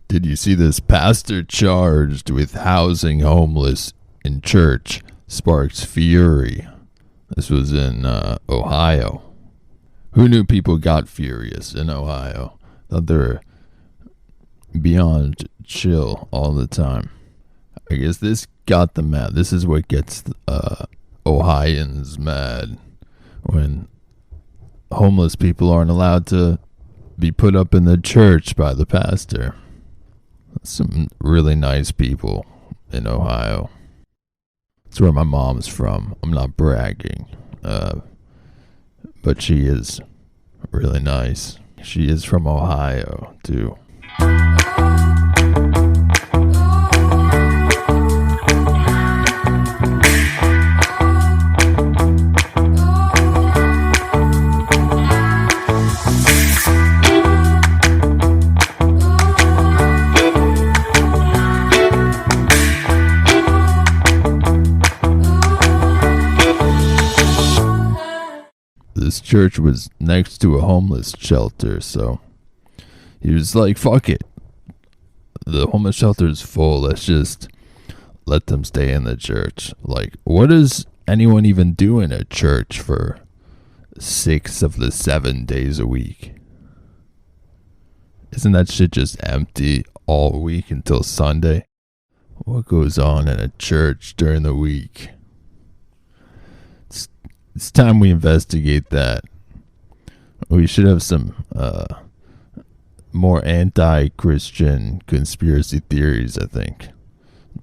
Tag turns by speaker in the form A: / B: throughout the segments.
A: Did you see this? Pastor charged with housing homeless in church sparks fury. This was in Ohio. Who knew people got furious in Ohio? Thought they were beyond chill all the time. I guess this got them mad. This is what gets Ohioans mad, when homeless people aren't allowed to be put up in the church by the pastor. Some really nice people in Ohio. That's where my mom's from. I'm not bragging, but she is really nice. She is from Ohio too. This church was next to a homeless shelter, so he was like, fuck it. The homeless shelter is full. Let's just let them stay in the church. Like, what does anyone even do in a church for 6 of the 7 days a week? Isn't that shit just empty all week until Sunday? What goes on in a church during the week? It's time we investigate that. We should have some more anti-Christian conspiracy theories, I think.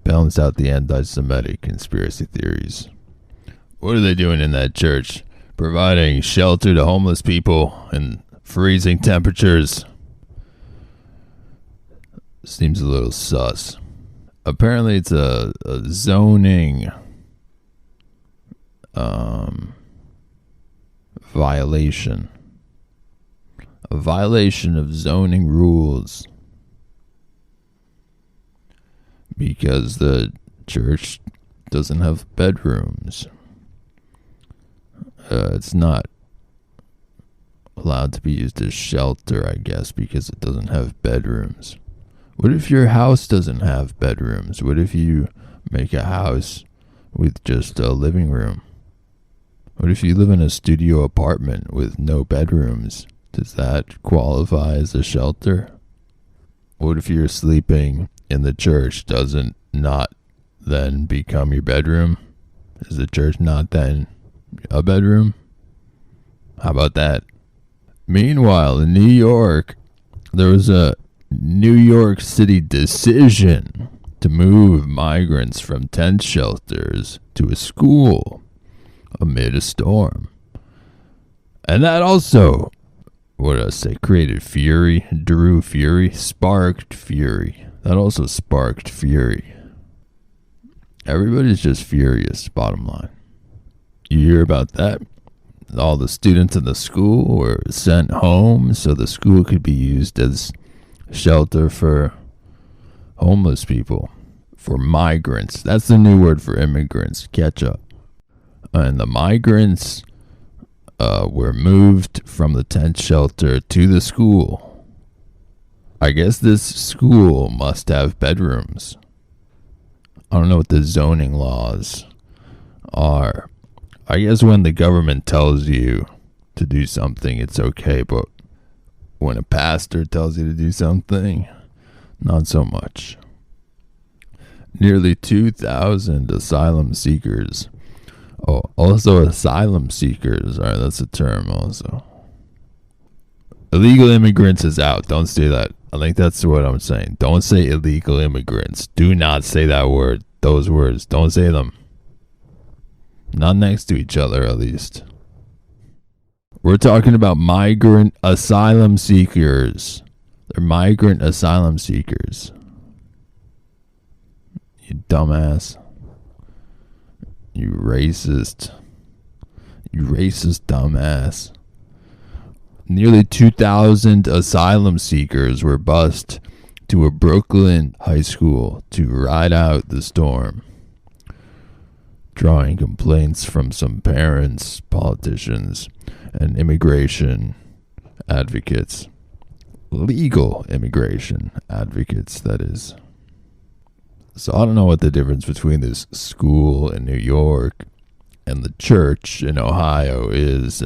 A: Balance out the anti-Semitic conspiracy theories. What are they doing in that church? Providing shelter to homeless people in freezing temperatures. Seems a little sus. Apparently it's a zoning violation. A violation of zoning rules. Because the church doesn't have bedrooms. It's not allowed to be used as shelter, I guess, because it doesn't have bedrooms. What if your house doesn't have bedrooms? What if you make a house with just a living room? What if you live in a studio apartment with no bedrooms? Does that qualify as a shelter? What if you're sleeping in the church? Doesn't not then become your bedroom? Is the church not then a bedroom? How about that? Meanwhile, in New York, there was a New York City decision to move migrants from tent shelters to a school amid a storm. And that also, what did I say, created fury, drew fury, sparked fury. That also sparked fury. Everybody's just furious, bottom line. You hear about that? All the students in the school were sent home so the school could be used as shelter for homeless people, for migrants. That's the new word for immigrants. Catch up. And the migrants were moved from the tent shelter to the school. I guess this school must have bedrooms. I don't know what the zoning laws are. I guess when the government tells you to do something, it's okay, but when a pastor tells you to do something, not so much. Nearly 2,000 asylum seekers. Oh, also asylum seekers. All right, that's a term also. Illegal immigrants is out. Don't say that. I think that's what I'm saying. Don't say illegal immigrants. Do not say that word. Those words. Don't say them. Not next to each other, at least. We're talking about migrant asylum seekers. They're migrant asylum seekers. You dumbass. You racist. You racist dumbass. Nearly 2,000 asylum seekers were bused to a Brooklyn high school to ride out the storm, drawing complaints from some parents, politicians, and immigration advocates. legal immigration advocates, that is. So I don't know what the difference between this school in New York and the church in Ohio is.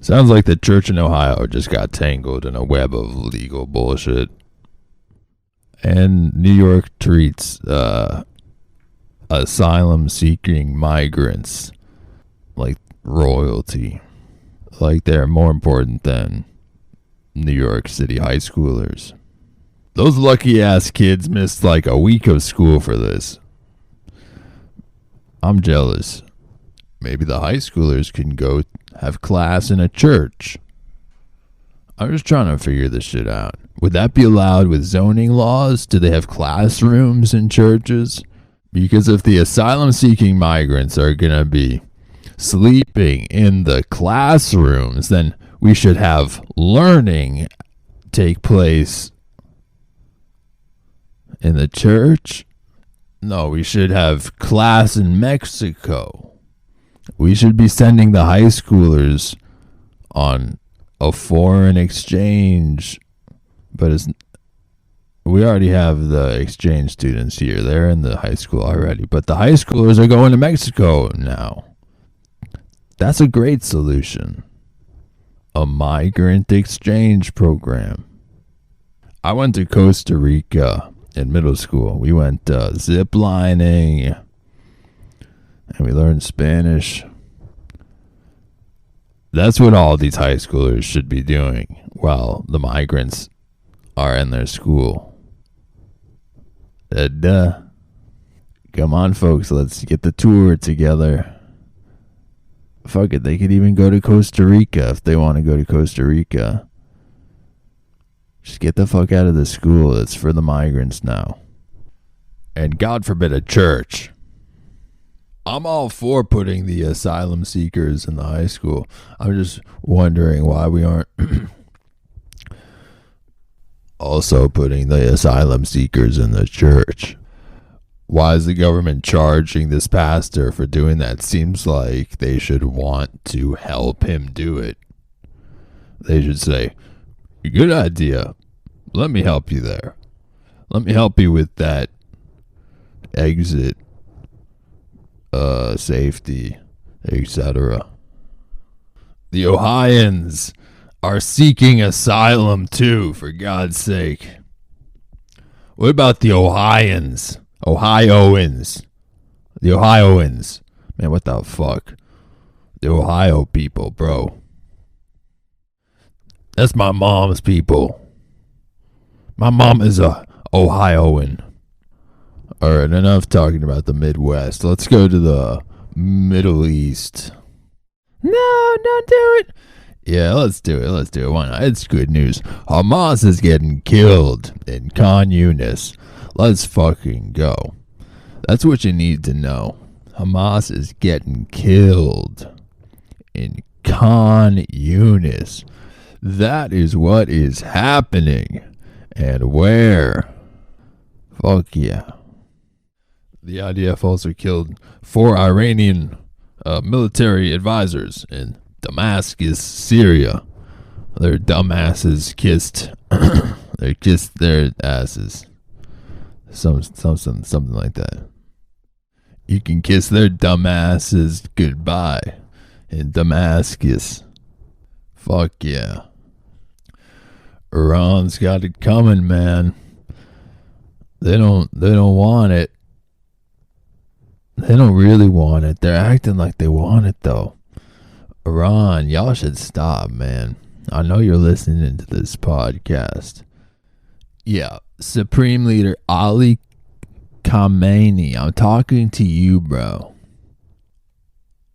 A: Sounds like the church in Ohio just got tangled in a web of legal bullshit. And New York treats asylum-seeking migrants like royalty. Like they're more important than New York City high schoolers. Those lucky-ass kids missed like a week of school for this. I'm jealous. Maybe the high schoolers can go have class in a church. I'm just trying to figure this shit out. Would that be allowed with zoning laws? Do they have classrooms in churches? Because if the asylum-seeking migrants are going to be sleeping in the classrooms, then we should have learning take place in the church. No, we should have class in Mexico. We should be sending the high schoolers on a foreign exchange. But we already have the exchange students here. They're in the high school already. But the high schoolers are going to Mexico now. That's a great solution. A migrant exchange program. I went to Costa Rica in middle school. We went zip lining and we learned Spanish. That's what all these high schoolers should be doing while the migrants are in their school. Duh. Come on, folks, let's get the tour together. Fuck it, they could even go to Costa Rica if they want to go to Costa Rica. Just get the fuck out of the school. It's for the migrants now. And God forbid a church. I'm all for putting the asylum seekers in the high school. I'm just wondering why we aren't also putting the asylum seekers in the church. Why is the government charging this pastor for doing that? Seems like they should want to help him do it. They should say, good idea. Let me help you there. Let me help you with that exit, safety, etc. The Ohioans are seeking asylum too, for God's sake. What about the Ohioans? Ohioans. The Ohioans. Man, what the fuck? The Ohio people, bro. That's my mom's people. My mom is a Ohioan. Alright, enough talking about the Midwest. Let's go to the Middle East. No, don't do it. Yeah, let's do it. Why not? It's good news. Hamas is getting killed in Khan Yunis. Let's fucking go. That's what you need to know. Hamas is getting killed in Khan Yunis. That is what is happening. And where? Fuck yeah. The IDF also killed 4 Iranian military advisors in Damascus, Syria. Their dumbasses kissed. They kissed their asses. Something like that. You can kiss their dumbasses goodbye in Damascus. Fuck yeah. Iran's got it coming, man. They don't want it. They don't really want it. They're acting like they want it though. Iran, y'all should stop, man. I know you're listening to this podcast. Yeah, Supreme Leader Ali Khamenei, I'm talking to you, bro.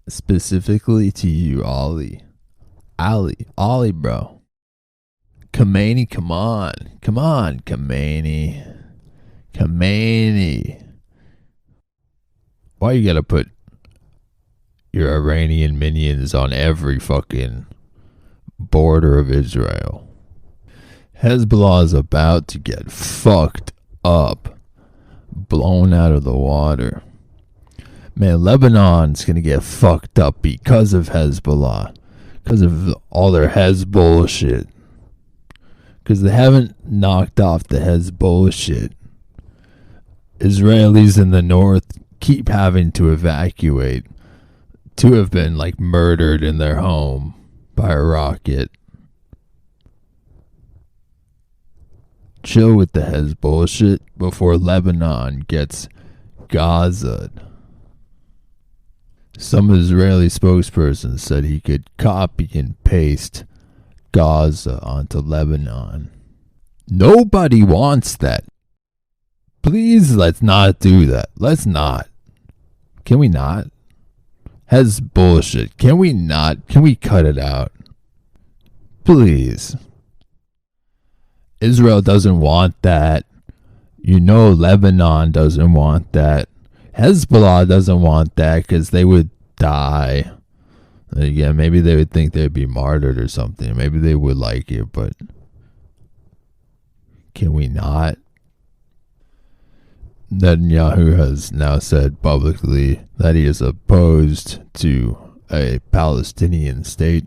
A: Specifically to you, Ali, bro. Khamenei, come on, Khamenei. Why you gotta put your Iranian minions on every fucking border of Israel? Hezbollah is about to get fucked up, blown out of the water. Man, Lebanon's gonna get fucked up because of Hezbollah, because of all their Hezbollah shit. because they haven't knocked off the Hezbollah shit. Israelis in the north keep having to evacuate. 2 have been like murdered in their home by a rocket. Chill with the Hezbollah shit before Lebanon gets Gaza. Some Israeli spokesperson said he could copy and paste Gaza onto Lebanon. Nobody wants that. Please, let's not do that. Let's not. Can we not? Hezbollah. Can we not? Can we cut it out? Please. Israel doesn't want that. You know Lebanon doesn't want that. Hezbollah doesn't want that because they would die. Again, maybe they would think they'd be martyred or something. Maybe they would like it, but can we not? Netanyahu has now said publicly that he is opposed to a Palestinian state.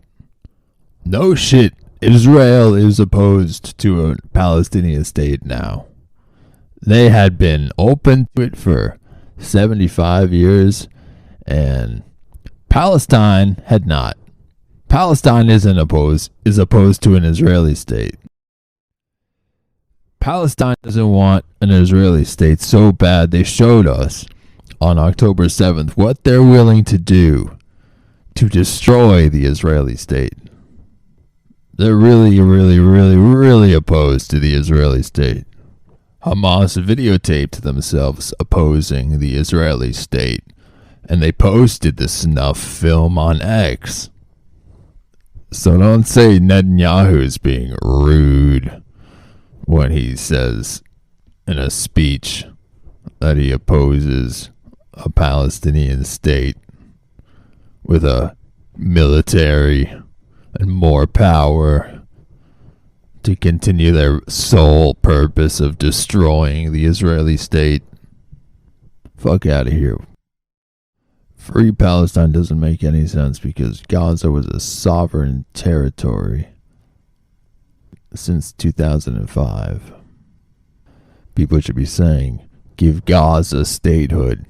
A: No shit. Israel is opposed to a Palestinian state now. They had been open to it for 75 years, and Palestine had not. Palestine is opposed to an Israeli state. Palestine doesn't want an Israeli state so bad they showed us on October 7th what they're willing to do to destroy the Israeli state. They're really opposed to the Israeli state. Hamas videotaped themselves opposing the Israeli state, and they posted the snuff film on X. So don't say Netanyahu is being rude when he says in a speech that he opposes a Palestinian state with a military and more power to continue their sole purpose of destroying the Israeli state. Fuck out of here. Free Palestine doesn't make any sense because Gaza was a sovereign territory since 2005. People should be saying, give Gaza statehood.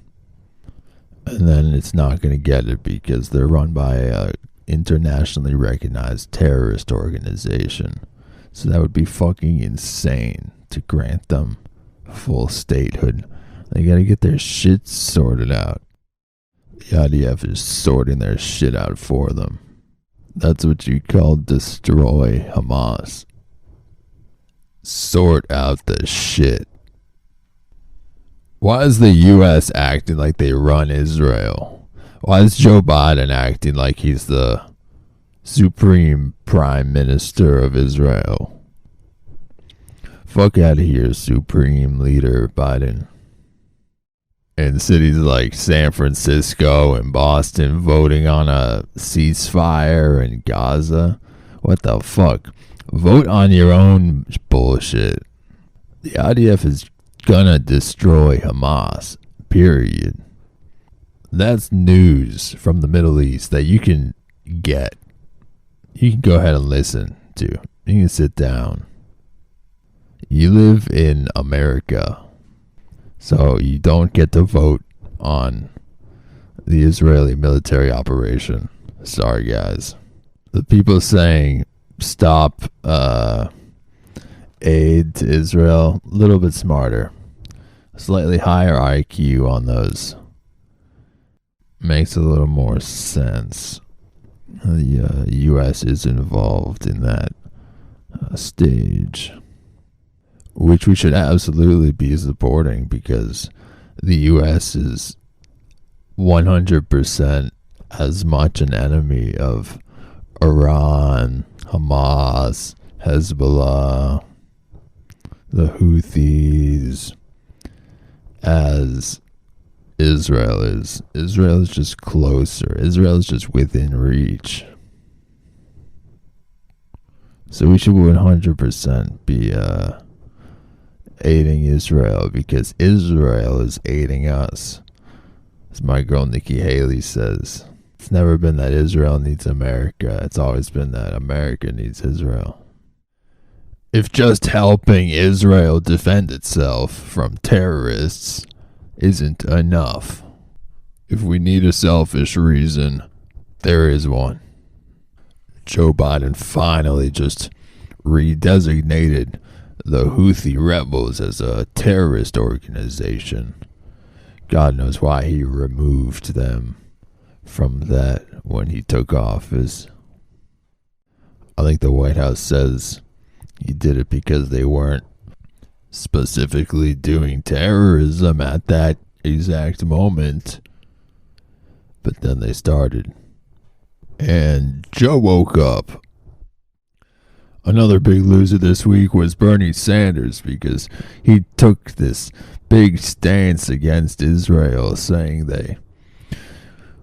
A: And then it's not going to get it because they're run by a internationally recognized terrorist organization. So that would be fucking insane to grant them full statehood. They gotta get their shit sorted out. The IDF is sorting their shit out for them. That's what you call destroy Hamas. Sort out the shit. Why is the U.S. acting like they run Israel? Why is Joe Biden acting like he's the Supreme Prime Minister of Israel? Fuck out of here, Supreme Leader Biden. In cities like San Francisco and Boston voting on a ceasefire in Gaza. What the fuck? Vote on your own bullshit. The IDF is gonna destroy Hamas. Period. That's news from the Middle East that you can get. You can go ahead and listen to. You can sit down. You live in America, so you don't get to vote on the Israeli military operation. Sorry, guys. The people saying stop aid to Israel, a little bit smarter. Slightly higher IQ on those. Makes a little more sense. The U.S. is involved in that stage, which we should absolutely be supporting because the U.S. is 100% as much an enemy of Iran, Hamas, Hezbollah, the Houthis, as Israel is. Israel is just closer. Israel is just within reach. So we should 100% be aiding Israel because Israel is aiding us. As my girl Nikki Haley says, it's never been that Israel needs America. It's always been that America needs Israel. If just helping Israel defend itself from terrorists isn't enough, if we need a selfish reason, there is one. Joe Biden finally just redesignated the Houthi rebels as a terrorist organization. God knows why he removed them from that when he took office. I think the White House says he did it because they weren't specifically doing terrorism at that exact moment. But then they started. And Joe woke up. Another big loser this week was Bernie Sanders, because he took this big stance against Israel, saying they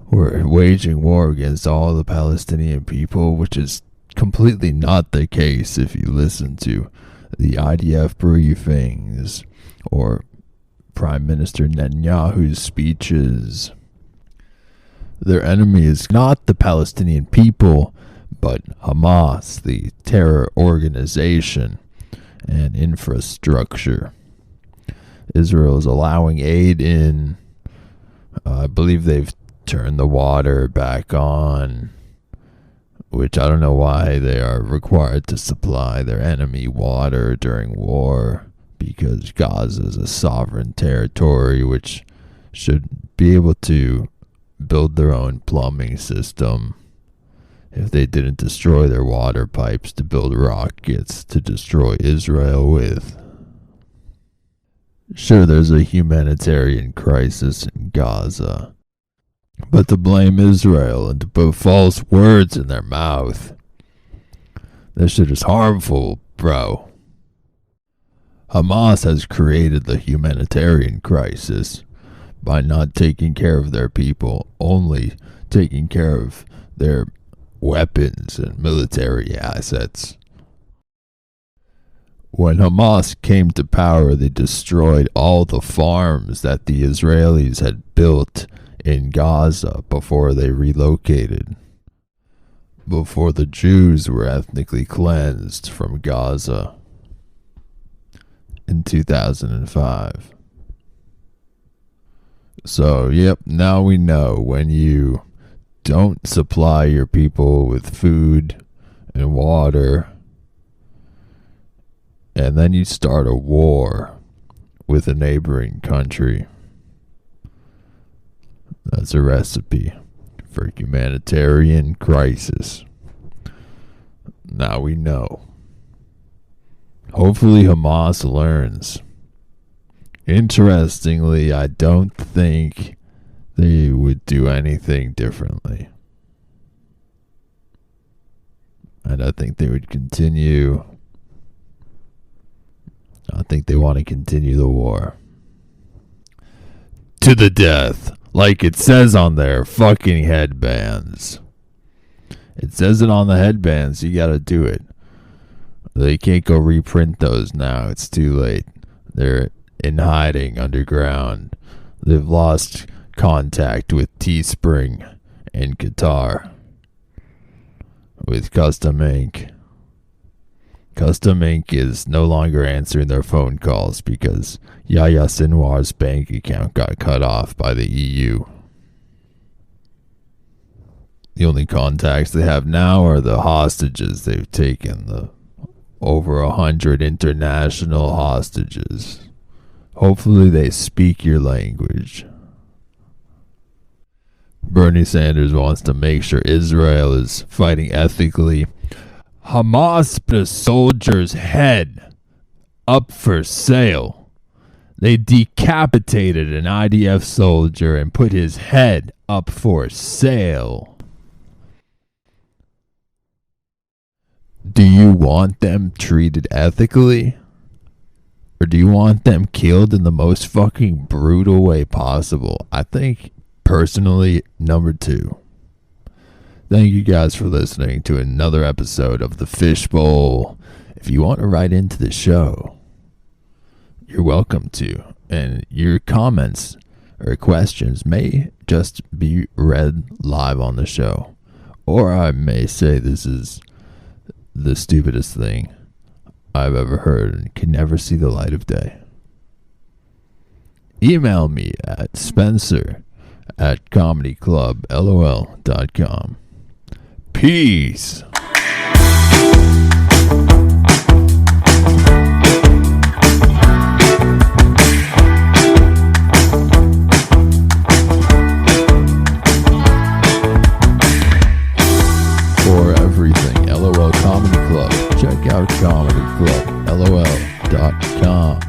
A: were waging war against all the Palestinian people, which is completely not the case if you listen to the IDF briefings or Prime Minister Netanyahu's speeches. Their enemy is not the Palestinian people, but Hamas, the terror organization and infrastructure. Israel is allowing aid in. I believe they've turned the water back on, which I don't know why they are required to supply their enemy water during war, because Gaza is a sovereign territory which should be able to build their own plumbing system if they didn't destroy their water pipes to build rockets to destroy Israel with. Sure, there's a humanitarian crisis in Gaza, but to blame Israel and to put false words in their mouth, that shit is harmful, bro. Hamas has created the humanitarian crisis by not taking care of their people, only taking care of their weapons and military assets. When Hamas came to power, they destroyed all the farms that the Israelis had built in Gaza before they relocated, before the Jews were ethnically cleansed from Gaza in 2005. So, yep, now we know when you don't supply your people with food and water, and then you start a war with a neighboring country, that's a recipe for humanitarian crisis. Now we know. Hopefully Hamas learns. Interestingly, I don't think they would do anything differently. And I think they would continue. I think they want to continue the war to the death, like it says on their fucking headbands. It says it on the headbands. You gotta do it. They can't go reprint those now. It's too late. They're in hiding underground. They've lost contact with Teespring and Qatar, with Custom Ink. Custom Ink is no longer answering their phone calls because Yahya Sinwar's bank account got cut off by the EU. The only contacts they have now are the hostages they've taken, the over 100 international hostages. Hopefully they speak your language. Bernie Sanders wants to make sure Israel is fighting ethically. Hamas put a soldier's head up for sale. They decapitated an IDF soldier and put his head up for sale. Do you want them treated ethically? Or do you want them killed in the most fucking brutal way possible? I think, personally, number two. Thank you guys for listening to another episode of the FISHBOWL. If you want to write into the show, you're welcome to. And your comments or questions may just be read live on the show. Or I may say this is the stupidest thing I've ever heard and can never see the light of day. Email me at spencer@comedyclublol.com. Peace. For everything LOL Comedy Club, check out comedyclublol.com.